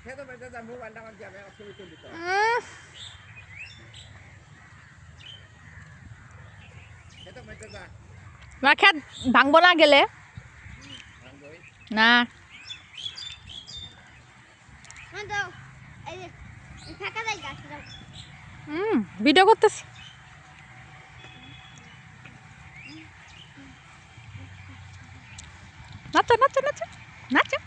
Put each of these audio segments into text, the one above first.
খেত ভাঙব না গেলে না ভিডিও করতেছি নাচো নাচো নাচো নাচো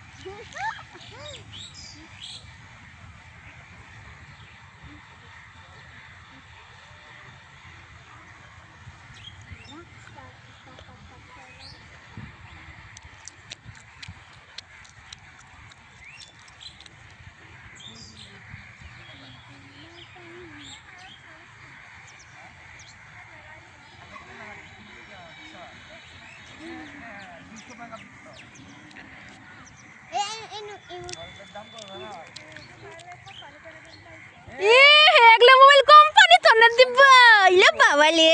মোবাইল কোম্পানি তো না দিব ইলে বাবালে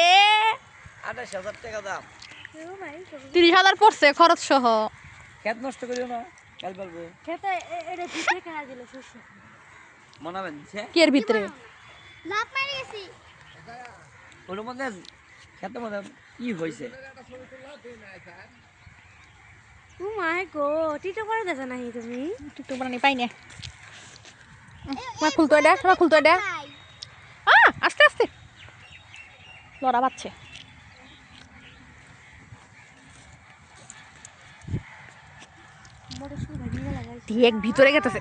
২৮,০০০ টাকা দাম ৩০,০০০ পড়ছে খরচ সহ খেত নষ্ট করিও না কাল পারবো খেতে এটা ভিতরে কেনা দিল শস্য মনাবেন দিছে কি এর ভিতরে লাভ মারি গেছি ওর মধ্যে খেতের মধ্যে কি হয়েছে ও মাই গড টিটো করে দেছ নাহি তুমি টিকটক বানানি পাই না খুলতো এটা আস্তে আস্তে লড়া বাচ্ছে বড় সুন্দর ভিডিও লাগাইছি ঠিক ভিতরে গেতেছে